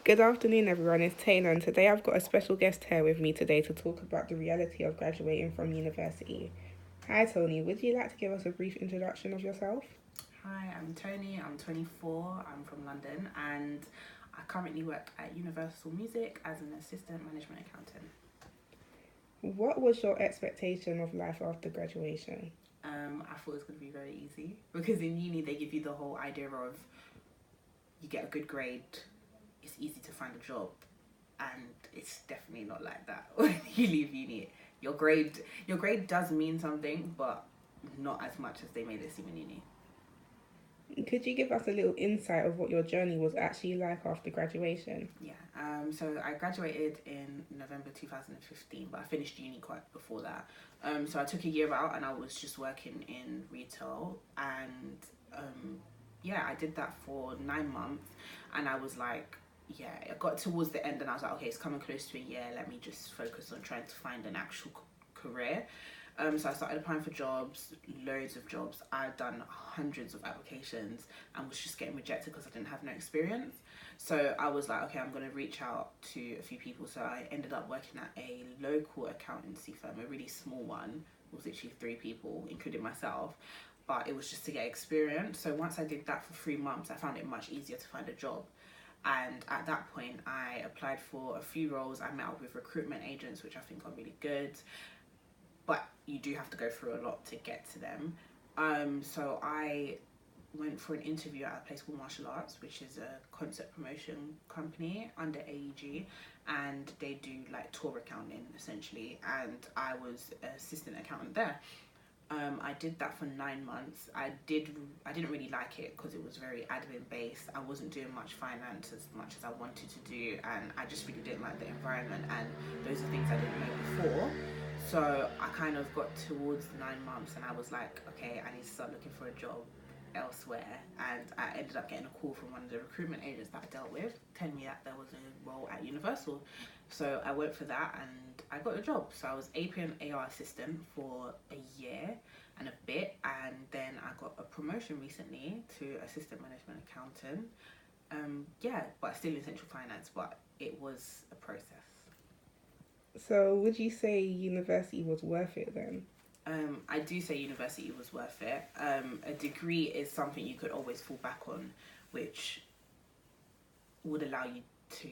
Good afternoon, everyone. It's Taylor, and today I've got a special guest here with me today to talk about the reality of graduating from university. Hi, Tony. Would you like to give us a brief introduction of yourself? Hi, I'm Tony. I'm 24. I'm from London and I currently work at Universal Music as an assistant management accountant. What was your expectation of life after graduation? I thought it was going to be very easy because in uni they give you the whole idea of you get a good grade, it's easy to find a job, and it's definitely not like that when you leave uni. Your grade does mean something, but not as much as they made it seem in uni. Could you give us a little insight of what your journey was actually like after graduation? Yeah. So I graduated in November 2015, but I finished uni quite before that. So I took a year out and I was just working in retail, and yeah, I did that for 9 months, and I was like, yeah, it got towards the end and I was like, okay, it's coming close to a year. Let me just focus on trying to find an actual career. So I started applying for jobs, loads of jobs. I'd done hundreds of applications and was just getting rejected because I didn't have no experience. So I was like, okay, I'm going to reach out to a few people. So I ended up working at a local accountancy firm, a really small one. It was literally 3 people, including myself. But it was just to get experience. So once I did that for 3 months, I found it much easier to find a job. And at that point, I applied for a few roles. I met up with recruitment agents, which I think are really good, but you do have to go through a lot to get to them. So I went for an interview at a place called Martial Arts, which is a concert promotion company under AEG, and they do like tour accounting essentially. And I was assistant accountant there. I did that for 9 months. I didn't really like it because it was very admin based. I wasn't doing much finance as much as I wanted to do, and I just really didn't like the environment. And those are things I didn't know before. So I kind of got towards the 9 months, and I was like, okay, I need to start looking for a job elsewhere. And I ended up getting a call from one of the recruitment agents that I dealt with, telling me that there was a role at Universal. So I went for that and I got a job. So I was AP and AR assistant for a year and a bit, and then I got a promotion recently to assistant management accountant. Yeah, but still in central finance, but it was a process. So, would you say university was worth it then? I do say university was worth it. A degree is something you could always fall back on, which would allow you to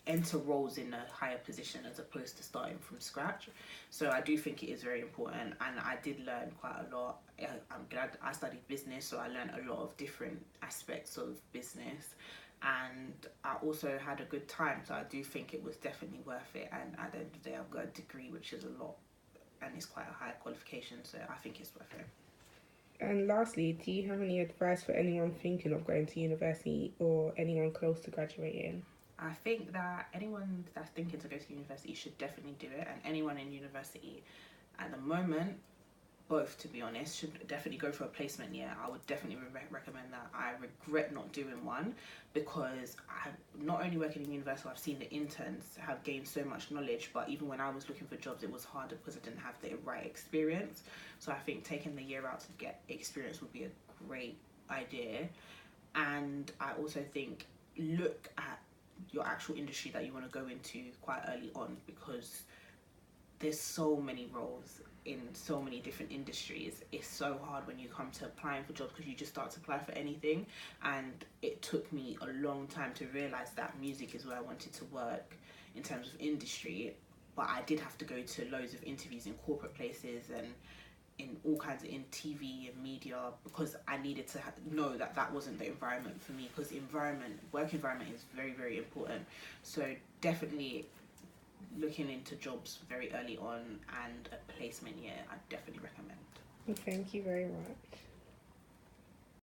enter roles in a higher position as opposed to starting from scratch. So I do think it is very important, and I did learn quite a lot. I'm glad I studied business, so I learned a lot of different aspects of business, and I also had a good time. So I do think it was definitely worth it. And at the end of the day, I've got a degree, which is a lot, and it's quite a high qualification. So I think it's worth it. And lastly, do you have any advice for anyone thinking of going to university or anyone close to graduating? I think that anyone that's thinking to go to university should definitely do it, and anyone in university at the moment, both to be honest, should definitely go for a placement year. I would definitely recommend that. I regret not doing one because I not only working in university, I've seen the interns have gained so much knowledge, but even when I was looking for jobs, it was harder because I didn't have the right experience. So I think taking the year out to get experience would be a great idea. And I also think look at your actual industry that you want to go into quite early on, because there's so many roles in so many different industries. It's so hard when you come to applying for jobs because you just start to apply for anything, and it took me a long time to realize that music is where I wanted to work in terms of industry. But I did have to go to loads of interviews in corporate places and in all kinds of in TV and media, because I needed to know that that wasn't the environment for me, because work environment is very, very important. So definitely looking into jobs very early on, and a placement year I definitely recommend. Thank you very much.